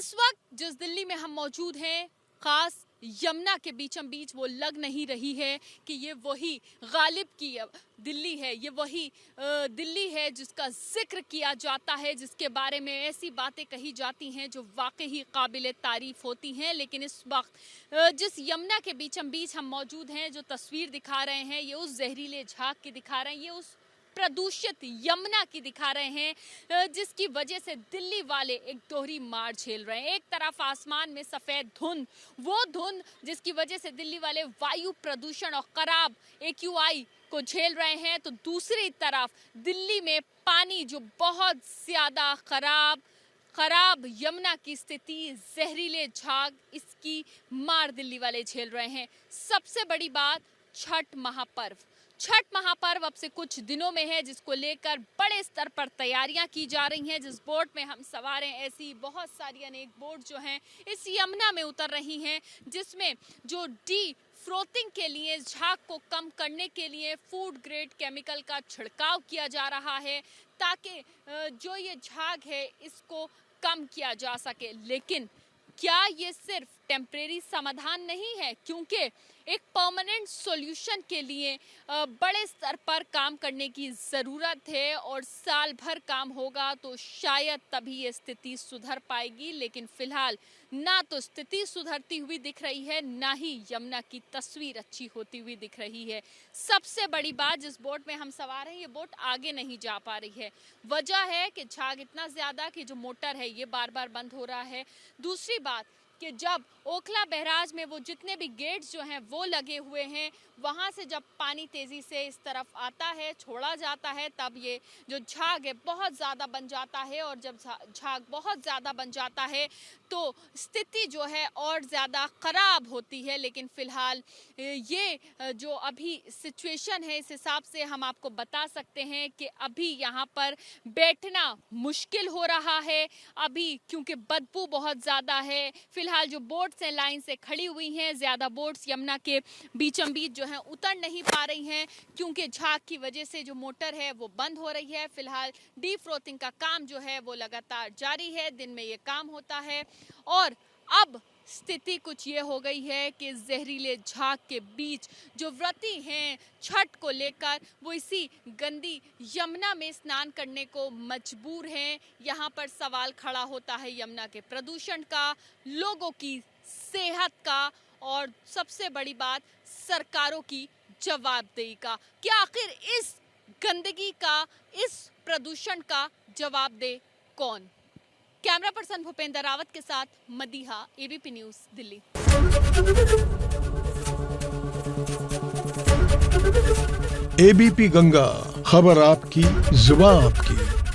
इस वक्त जिस दिल्ली में हम मौजूद हैं, खास यमुना के बीचों बीच, वो लग नहीं रही है कि ये वही गालिब की दिल्ली है, ये वही दिल्ली है जिसका जिक्र किया जाता है, जिसके बारे में ऐसी बातें कही जाती हैं जो वाकई ही काबिले तारीफ होती हैं। लेकिन इस वक्त जिस यमुना के बीचों बीच हम मौजूद हैं, जो तस्वीर दिखा रहे हैं, ये उस जहरीले झाग की दिखा रहे हैं, ये उस प्रदूषित यमुना की दिखा रहे हैं, जिसकी वजह से दिल्ली वाले एक दोहरी मार झेल रहे हैं। एक तरफ आसमान में सफेद धुंध, वो धुंध जिसकी वजह से दिल्ली वाले वायु प्रदूषण और खराब AQI को झेल रहे हैं, तो दूसरी तरफ दिल्ली में पानी जो बहुत ज्यादा खराब यमुना की स्थिति, जहरीले झाग, इसकी मार दिल्ली वाले झेल रहे हैं। सबसे बड़ी बात, छठ महापर्व अब से कुछ दिनों में है, जिसको लेकर बड़े स्तर पर तैयारियां की जा रही हैं। जिस बोट में हम सवार हैं, ऐसी बहुत सारी अनेक बोट जो हैं इस यमुना में उतर रही हैं, जिसमें जो फ्रोथिंग के लिए, झाग को कम करने के लिए फूड ग्रेड केमिकल का छिड़काव किया जा रहा है, ताकि जो ये झाग है इसको कम किया जा सके। लेकिन क्या ये सिर्फ टेम्परेरी समाधान नहीं है, क्योंकि एक परमानेंट सॉल्यूशन के लिए बड़े स्तर पर काम करने की ज़रूरत है, और साल भर काम होगा तो शायद तभी ये स्थिति सुधर पाएगी। लेकिन फिलहाल ना तो स्थिति सुधरती हुई दिख रही है, ना ही यमुना की तस्वीर अच्छी होती हुई दिख रही है। सबसे बड़ी बात, जिस बोट में हम सवार हैं, ये बोट आगे नहीं जा पा रही है। वजह है कि झाग इतना ज़्यादा कि जो मोटर है ये बार बार बंद हो रहा है। दूसरी बात कि जब ओखला बैराज में वो जितने भी गेट्स जो हैं वो लगे हुए हैं, वहाँ से जब पानी तेज़ी से इस तरफ आता है, छोड़ा जाता है, तब ये जो झाग है बहुत ज़्यादा बन जाता है, और जब झाग बहुत ज़्यादा बन जाता है तो स्थिति जो है और ज़्यादा ख़राब होती है। लेकिन फ़िलहाल ये जो अभी सिचुएशन है, इस हिसाब से हम आपको बता सकते हैं कि अभी यहाँ पर बैठना मुश्किल हो रहा है अभी, क्योंकि बदबू बहुत ज़्यादा है। फिलहाल जो बोट्स हैं लाइन से खड़ी हुई हैं, ज़्यादा बोट्स यमुना के बीचों बीच जो हैं उतर नहीं पा रही हैं, क्योंकि झाग की वजह से जो मोटर है वो बंद हो रही है। फिलहाल डीफ्रोथिंग का काम जो है वो लगातार जारी है, दिन में ये काम होता है। और अब स्थिति कुछ ये हो गई है कि जहरीले झाग के बीच जो व्रती हैं छठ को लेकर, वो इसी गंदी यमुना में स्नान करने को मजबूर हैं। यहाँ पर सवाल खड़ा होता है यमुना के प्रदूषण का, लोगों की सेहत का, और सबसे बड़ी बात, सरकारों की जवाबदेही का। क्या आखिर इस गंदगी का, इस प्रदूषण का जवाब दे कौन? कैमरा पर्सन भूपेंद्र रावत के साथ Madiha, ABP news, Delhi. ABP Ganga, खबर आपकी, जुबान आपकी।